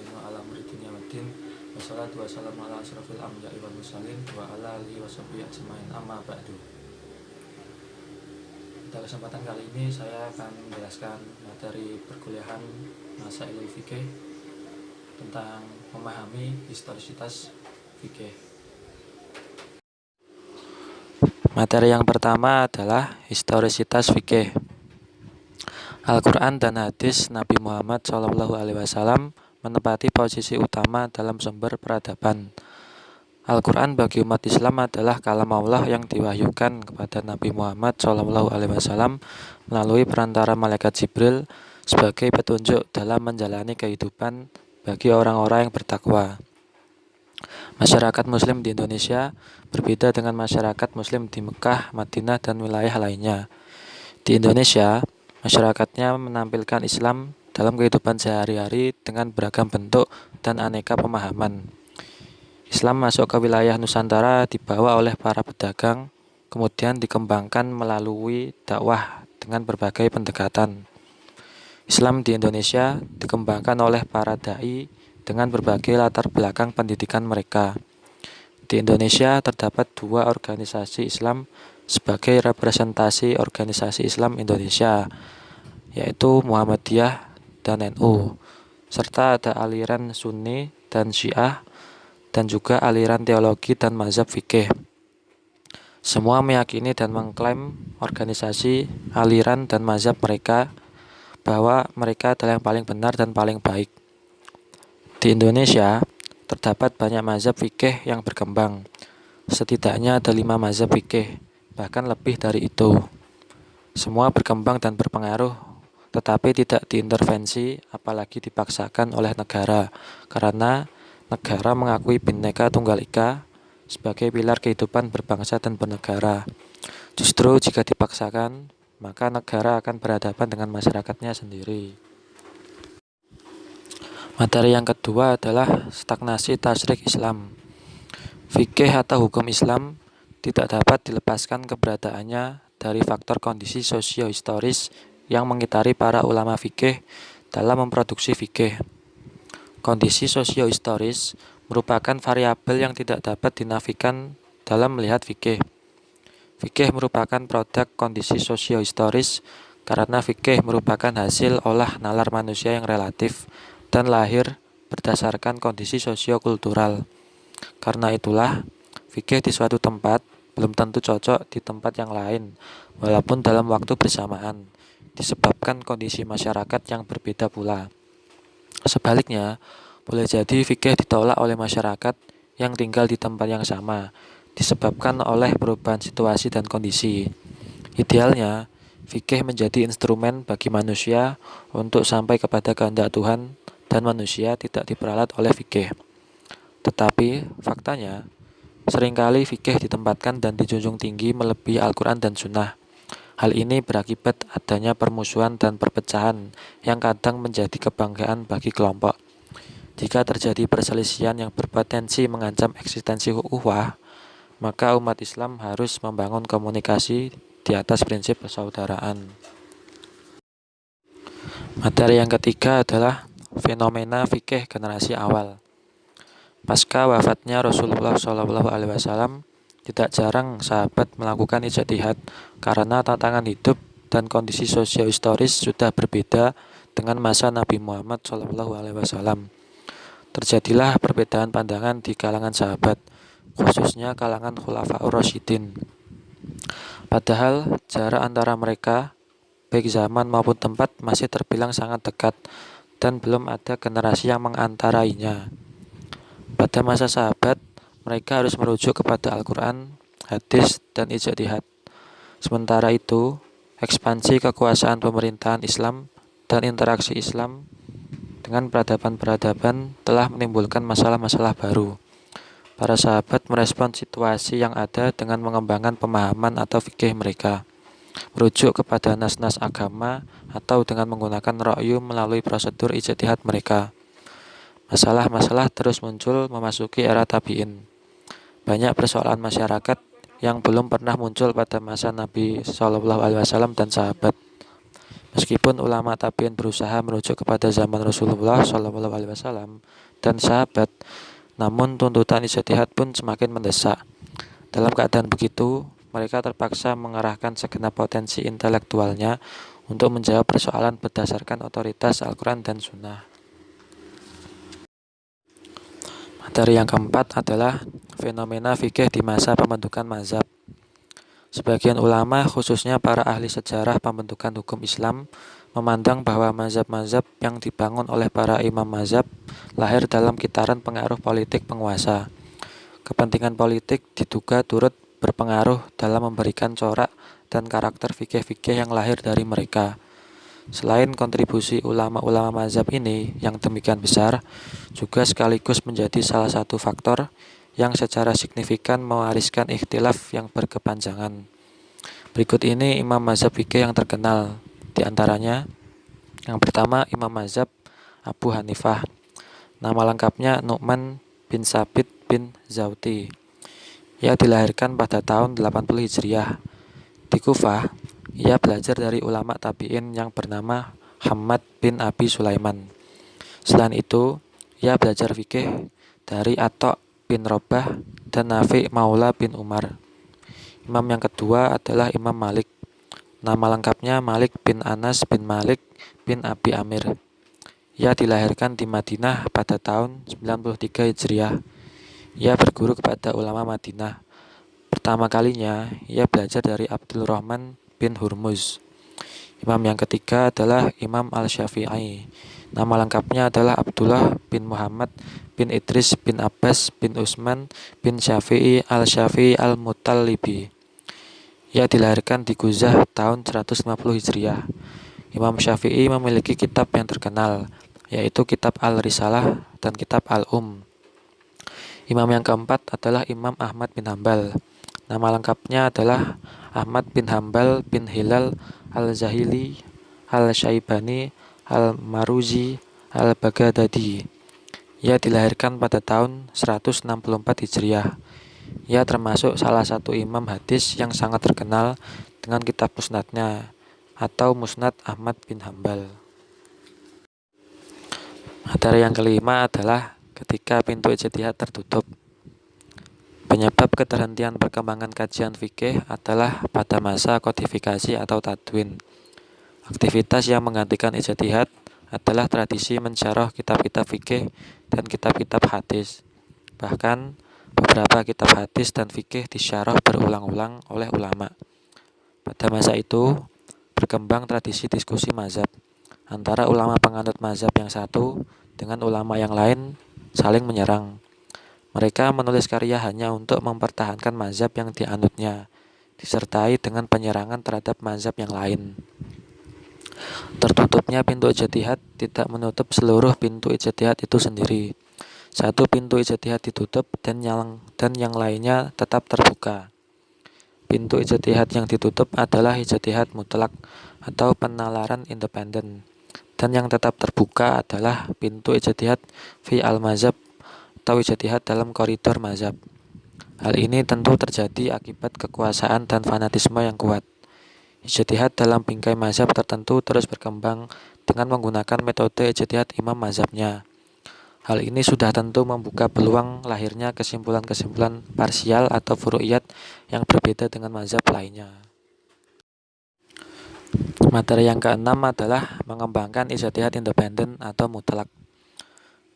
nasta'inu ala umuri dunya waddin. Wassalatu wassalamu ala asrofil anbiya'i wal mursalin wa ala alihi wa sahbihi ajmain, amma ba'du. Pada kesempatan kali ini saya akan menjelaskan materi perkuliahan Masailul Fiqih tentang memahami historisitas fikih. Materi yang pertama adalah historisitas fikih. Al-Quran dan hadis Nabi Muhammad SAW menempati posisi utama dalam sumber peradaban. Al-Quran bagi umat Islam adalah kalam Allah yang diwahyukan kepada Nabi Muhammad SAW melalui perantara malaikat Jibril sebagai petunjuk dalam menjalani kehidupan bagi orang-orang yang bertakwa. Masyarakat Muslim di Indonesia berbeda dengan masyarakat Muslim di Mekah, Madinah, dan wilayah lainnya. Di Indonesia, masyarakatnya menampilkan Islam dalam kehidupan sehari-hari dengan beragam bentuk dan aneka pemahaman. Islam masuk ke wilayah Nusantara dibawa oleh para pedagang, kemudian dikembangkan melalui dakwah dengan berbagai pendekatan. Islam di Indonesia dikembangkan oleh para dai dengan berbagai latar belakang pendidikan mereka. Di Indonesia terdapat 2 organisasi Islam sebagai representasi organisasi Islam Indonesia, yaitu Muhammadiyah dan NU, serta ada aliran Sunni dan Syiah, dan juga aliran teologi dan mazhab fikih. Semua meyakini dan mengklaim organisasi, aliran, dan mazhab mereka bahwa mereka adalah yang paling benar dan paling baik. Di Indonesia, terdapat banyak mazhab fikih yang berkembang. Setidaknya ada 5 mazhab fikih, bahkan lebih dari itu. Semua berkembang dan berpengaruh, tetapi tidak diintervensi apalagi dipaksakan oleh negara, karena negara mengakui Bhinneka Tunggal Ika sebagai pilar kehidupan berbangsa dan bernegara. Justru jika dipaksakan, maka negara akan berhadapan dengan masyarakatnya sendiri. Materi yang kedua adalah stagnasi tasyrik Islam. Fikih atau hukum Islam tidak dapat dilepaskan keberadaannya dari faktor kondisi sosio-historis yang mengitari para ulama fikih dalam memproduksi fikih. Kondisi sosio-historis merupakan variabel yang tidak dapat dinafikan dalam melihat fikih. Fikih merupakan produk kondisi sosio-historis karena fikih merupakan hasil olah nalar manusia yang relatif dan lahir berdasarkan kondisi sosio-kultural. Karena itulah, fikih di suatu tempat belum tentu cocok di tempat yang lain, walaupun dalam waktu bersamaan, disebabkan kondisi masyarakat yang berbeda pula. Sebaliknya, boleh jadi fikih ditolak oleh masyarakat yang tinggal di tempat yang sama, disebabkan oleh perubahan situasi dan kondisi. Idealnya, fikih menjadi instrumen bagi manusia untuk sampai kepada kehendak Tuhan dan manusia tidak diperalat oleh fikih. Tetapi, faktanya, seringkali fikih ditempatkan dan dijunjung tinggi melebihi Al-Quran dan Sunnah. Hal ini berakibat adanya permusuhan dan perpecahan yang kadang menjadi kebanggaan bagi kelompok. Jika terjadi perselisihan yang berpotensi mengancam eksistensi ukhuwah, maka umat Islam harus membangun komunikasi di atas prinsip persaudaraan. Materi yang ketiga adalah fenomena fikih generasi awal. Pasca wafatnya Rasulullah SAW, tidak jarang sahabat melakukan ijtihad karena tantangan hidup dan kondisi sosio-historis sudah berbeda dengan masa Nabi Muhammad SAW. Terjadilah perbedaan pandangan di kalangan sahabat, khususnya kalangan Khulafaur Rasyidin. Padahal jarak antara mereka, baik zaman maupun tempat, masih terbilang sangat dekat dan belum ada generasi yang mengantarainya. Pada masa sahabat, mereka harus merujuk kepada Al-Quran, hadis, dan ijtihad. Sementara itu, ekspansi kekuasaan pemerintahan Islam dan interaksi Islam dengan peradaban-peradaban telah menimbulkan masalah-masalah baru. Para sahabat merespon situasi yang ada dengan mengembangkan pemahaman atau fikih mereka, merujuk kepada nas-nas agama atau dengan menggunakan ra'yu melalui prosedur ijtihad mereka. Masalah-masalah terus muncul memasuki era tabi'in. Banyak persoalan masyarakat yang belum pernah muncul pada masa Nabi SAW dan sahabat. Meskipun ulama tabi'in berusaha merujuk kepada zaman Rasulullah SAW dan sahabat, namun tuntutan ijtihad pun semakin mendesak. Dalam keadaan begitu, mereka terpaksa mengerahkan segenap potensi intelektualnya untuk menjawab persoalan berdasarkan otoritas Al-Quran dan Sunnah. Materi yang keempat adalah fenomena fikih di masa pembentukan mazhab. Sebagian ulama, khususnya para ahli sejarah pembentukan hukum Islam, memandang bahwa mazhab-mazhab yang dibangun oleh para imam mazhab lahir dalam kitaran pengaruh politik penguasa. Kepentingan politik diduga turut berpengaruh dalam memberikan corak dan karakter fikih-fikih yang lahir dari mereka. Selain kontribusi ulama-ulama mazhab ini yang demikian besar, juga sekaligus menjadi salah satu faktor yang secara signifikan mewariskan ikhtilaf yang berkepanjangan. Berikut ini imam mazhab fikih yang terkenal, di antaranya yang pertama Imam mazhab Abu Hanifah. Nama lengkapnya Nu'man bin Sabit bin Zauti. Ia dilahirkan pada tahun 80 Hijriah. Di Kufah, ia belajar dari ulama tabi'in yang bernama Hammad bin Abi Sulaiman. Selain itu, ia belajar fikih dari Atta' bin Robah dan Nafi' Maula bin Umar. Imam yang kedua adalah Imam Malik. Nama lengkapnya Malik bin Anas bin Malik bin Abi Amir. Ia dilahirkan di Madinah pada tahun 93 Hijriah. Ia berguru kepada ulama Madinah. Pertama kalinya, ia belajar dari Abdul Rahman bin Hurmuz. Imam yang ketiga adalah Imam Al-Syafi'i. Nama lengkapnya adalah Abdullah bin Muhammad bin Idris bin Abbas bin Utsman bin Syafi'i Al-Syafi'i Al-Muttalibi. Ia dilahirkan di Guzah tahun 150 Hijriah. Imam Syafi'i memiliki kitab yang terkenal, yaitu kitab Al-Risalah dan kitab Imam yang keempat adalah Imam Ahmad bin Hambal. Nama lengkapnya adalah Ahmad bin Hambal bin Hilal Al-Zahili Al-Syaibani Al-Maruzi Al-Baghdadi. Ia dilahirkan pada tahun 164 Hijriah. Ia termasuk salah satu imam hadis yang sangat terkenal dengan kitab musnadnya atau Musnad Ahmad bin Hambal. Materi yang kelima adalah ketika pintu ijtihad tertutup. Penyebab keterhentian perkembangan kajian fikih adalah pada masa kodifikasi atau tadwin. Aktivitas yang menggantikan ijtihad adalah tradisi mensyarah kitab-kitab fikih dan kitab-kitab hadis. Bahkan beberapa kitab hadis dan fikih disyarah berulang-ulang oleh ulama. Pada masa itu berkembang tradisi diskusi mazhab antara ulama penganut mazhab yang satu dengan ulama yang lain saling menyerang. Mereka menulis karya hanya untuk mempertahankan mazhab yang dianutnya, disertai dengan penyerangan terhadap mazhab yang lain. Tertutupnya pintu ijtihad tidak menutup seluruh pintu ijtihad itu sendiri. Satu pintu ijtihad ditutup dan yang lainnya tetap terbuka. Pintu ijtihad yang ditutup adalah ijtihad mutlak atau penalaran independen. Dan yang tetap terbuka adalah pintu ijtihad fi al-mazhab atau ijtihad dalam koridor mazhab. Hal ini tentu terjadi akibat kekuasaan dan fanatisme yang kuat. Ijtihad dalam bingkai mazhab tertentu terus berkembang dengan menggunakan metode ijtihad imam mazhabnya. Hal ini sudah tentu membuka peluang lahirnya kesimpulan-kesimpulan parsial atau furu'iyat yang berbeda dengan mazhab lainnya. Materi yang keenam adalah mengembangkan ijtihad independen atau mutlak.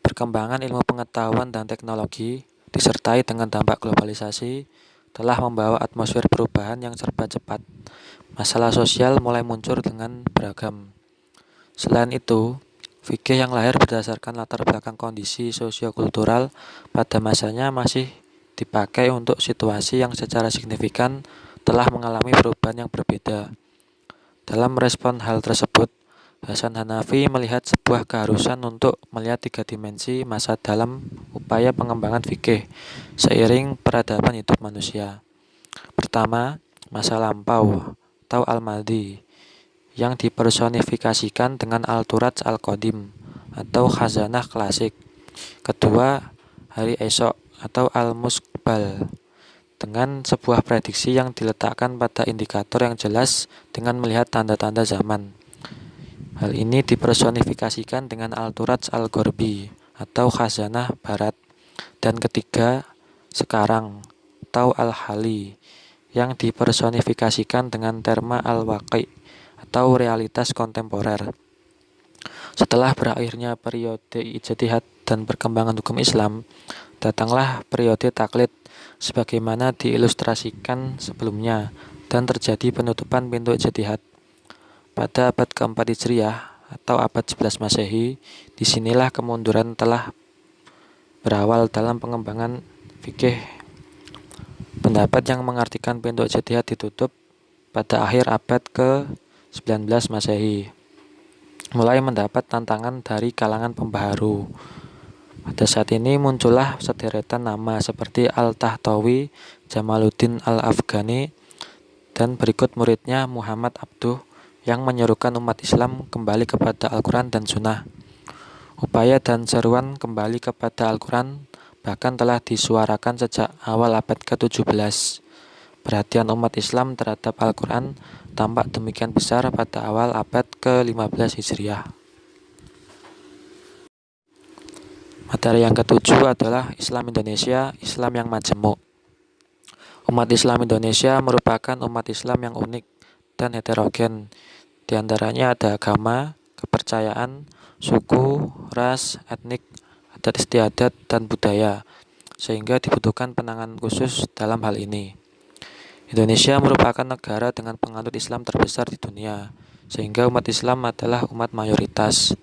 Perkembangan ilmu pengetahuan dan teknologi disertai dengan dampak globalisasi telah membawa atmosfer perubahan yang serba cepat. Masalah sosial mulai muncul dengan beragam. Selain itu, fikih yang lahir berdasarkan latar belakang kondisi sosiokultural pada masanya masih dipakai untuk situasi yang secara signifikan telah mengalami perubahan yang berbeda. Dalam merespon hal tersebut, Hasan Hanafi melihat sebuah keharusan untuk melihat 3 dimensi masa dalam upaya pengembangan fikih seiring peradaban hidup manusia. Pertama, masa lampau atau al-madi yang dipersonifikasikan dengan al-turats al-qadim atau khazanah klasik. Kedua, hari esok atau al-musqbal dengan sebuah prediksi yang diletakkan pada indikator yang jelas dengan melihat tanda-tanda zaman. Hal ini dipersonifikasikan dengan Al-Turaj Al-Gharbi atau khazanah barat, dan ketiga sekarang atau Al-Hali yang dipersonifikasikan dengan terma Al-Waqi atau realitas kontemporer. Setelah berakhirnya periode ijtihad dan perkembangan hukum Islam, datanglah periode taklid sebagaimana diilustrasikan sebelumnya, dan terjadi penutupan pintu ijtihad. Pada abad keempat Hijriah atau abad 11 Masehi, disinilah kemunduran telah berawal dalam pengembangan fikih. Pendapat yang mengartikan pintu ijtihad ditutup pada akhir abad ke-19 Masehi, mulai mendapat tantangan dari kalangan pembaharu. Pada saat ini muncullah sederetan nama seperti Al-Tahtawi, Jamaluddin Al-Afghani, dan berikut muridnya Muhammad Abduh yang menyuruhkan umat Islam kembali kepada Al-Quran dan Sunnah. Upaya dan seruan kembali kepada Al-Quran bahkan telah disuarakan sejak awal abad ke-17. Perhatian umat Islam terhadap Al-Quran tampak demikian besar pada awal abad ke-15 Hijriah. Materi yang ketujuh adalah Islam Indonesia, Islam yang majemuk. Umat Islam Indonesia merupakan umat Islam yang unik dan heterogen. Di antaranya ada agama, kepercayaan, suku, ras, etnik, adat istiadat, dan budaya, sehingga dibutuhkan penanganan khusus dalam hal ini. Indonesia merupakan negara dengan penganut Islam terbesar di dunia, sehingga umat Islam adalah umat mayoritas.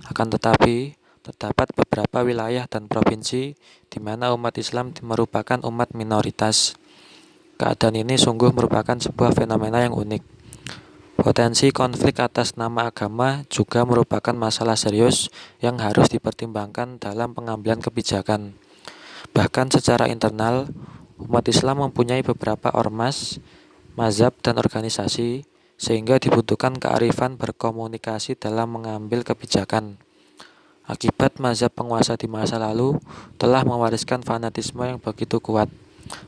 Akan tetapi, terdapat beberapa wilayah dan provinsi di mana umat Islam merupakan umat minoritas. Keadaan ini sungguh merupakan sebuah fenomena yang unik. Potensi konflik atas nama agama juga merupakan masalah serius yang harus dipertimbangkan dalam pengambilan kebijakan. Bahkan secara internal, umat Islam mempunyai beberapa ormas, mazhab, dan organisasi, sehingga dibutuhkan kearifan berkomunikasi dalam mengambil kebijakan. Akibat mazhab penguasa di masa lalu telah mewariskan fanatisme yang begitu kuat.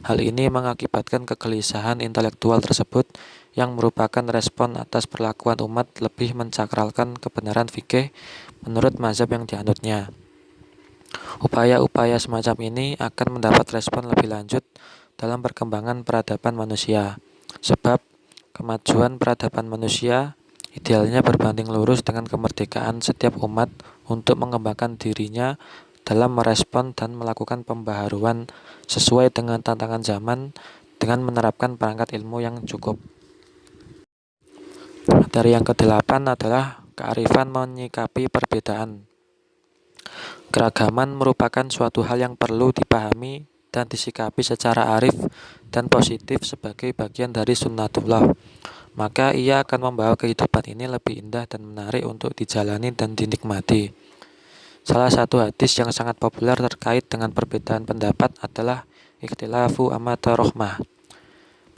Hal ini mengakibatkan kegelisahan intelektual tersebut yang merupakan respon atas perlakuan umat lebih mensakralkan kebenaran fikih menurut mazhab yang dianutnya. Upaya-upaya semacam ini akan mendapat respon lebih lanjut dalam perkembangan peradaban manusia, sebab kemajuan peradaban manusia idealnya berbanding lurus dengan kemerdekaan setiap umat untuk mengembangkan dirinya dalam merespon dan melakukan pembaharuan sesuai dengan tantangan zaman dengan menerapkan perangkat ilmu yang cukup. Materi yang ke-8 adalah kearifan menyikapi perbedaan. Keragaman merupakan suatu hal yang perlu dipahami dan disikapi secara arif dan positif sebagai bagian dari sunnatullah. Maka ia akan membawa kehidupan ini lebih indah dan menarik untuk dijalani dan dinikmati. Salah satu hadis yang sangat populer terkait dengan perbedaan pendapat adalah ikhtilafu amata rohmah.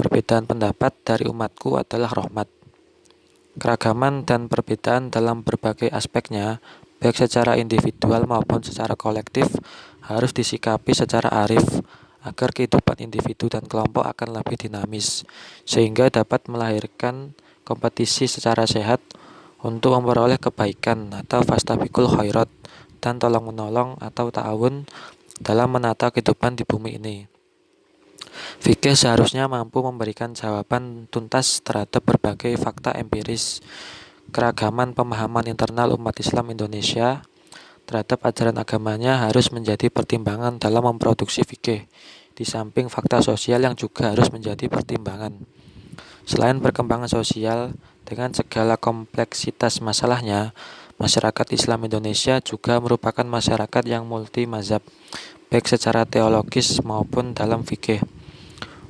Perbedaan pendapat dari umatku adalah rahmat. Keragaman dan perbedaan dalam berbagai aspeknya, baik secara individual maupun secara kolektif, harus disikapi secara arif, agar kehidupan individu dan kelompok akan lebih dinamis, sehingga dapat melahirkan kompetisi secara sehat untuk memperoleh kebaikan atau fastabiqul khairat, dan tolong-menolong atau ta'awun dalam menata kehidupan di bumi ini. Fikih seharusnya mampu memberikan jawaban tuntas terhadap berbagai fakta empiris. Keragaman pemahaman internal umat Islam Indonesia terhadap ajaran agamanya harus menjadi pertimbangan dalam memproduksi fikih, di samping fakta sosial yang juga harus menjadi pertimbangan. Selain perkembangan sosial dengan segala kompleksitas masalahnya, masyarakat Islam Indonesia juga merupakan masyarakat yang multi mazhab, baik secara teologis maupun dalam fikih.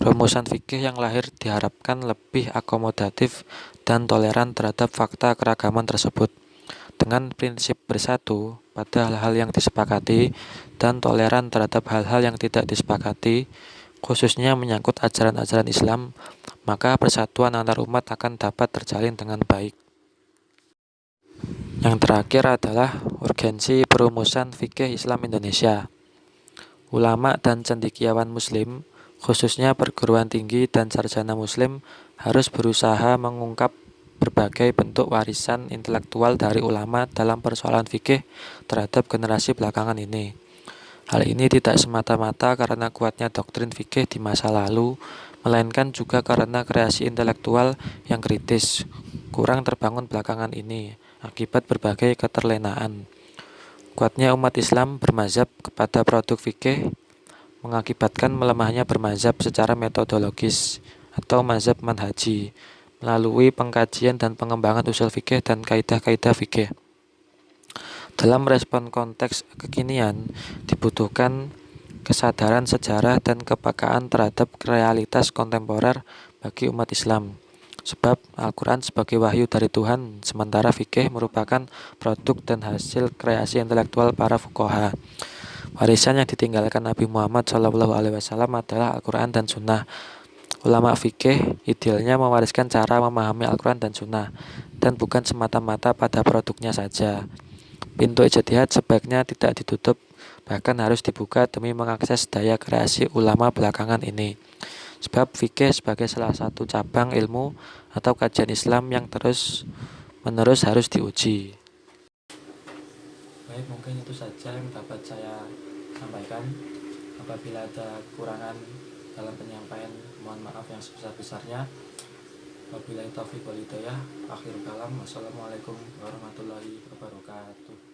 Rumusan fikih yang lahir diharapkan lebih akomodatif dan toleran terhadap fakta keragaman tersebut, dengan prinsip bersatu pada hal-hal yang disepakati dan toleran terhadap hal-hal yang tidak disepakati, khususnya menyangkut ajaran-ajaran Islam, maka persatuan antar umat akan dapat terjalin dengan baik. Yang terakhir adalah urgensi perumusan fikih Islam Indonesia. Ulama dan cendekiawan Muslim, khususnya perguruan tinggi dan sarjana Muslim, harus berusaha mengungkap berbagai bentuk warisan intelektual dari ulama dalam persoalan fikih terhadap generasi belakangan ini. Hal ini tidak semata-mata karena kuatnya doktrin fikih di masa lalu, melainkan juga karena kreasi intelektual yang kritis kurang terbangun belakangan ini akibat berbagai keterlenaan. Kuatnya umat Islam bermazhab kepada produk fikih mengakibatkan melemahnya bermazhab secara metodologis atau mazhab manhaji melalui pengkajian dan pengembangan usul fikih dan kaidah-kaidah fikih. Dalam respon konteks kekinian, dibutuhkan kesadaran sejarah dan kepekaan terhadap realitas kontemporer bagi umat Islam. Sebab Al-Quran sebagai wahyu dari Tuhan, sementara fikih merupakan produk dan hasil kreasi intelektual para fuqaha. Warisan yang ditinggalkan Nabi Muhammad SAW adalah Al-Quran dan Sunnah. Ulama fikih idealnya mewariskan cara memahami Al-Quran dan Sunnah, dan bukan semata-mata pada produknya saja. Pintu ijtihad sebaiknya tidak ditutup, bahkan harus dibuka demi mengakses daya kreasi ulama belakangan ini. Sebab fikih sebagai salah satu cabang ilmu atau kajian Islam yang terus-menerus harus diuji. Baik, mungkin itu saja yang dapat saya sampaikan. Apabila ada kekurangan dalam penyampaian, mohon maaf yang sebesar-besarnya. Wabillahi taufiq wal hidayah. Akhir kalam. Wassalamualaikum warahmatullahi wabarakatuh.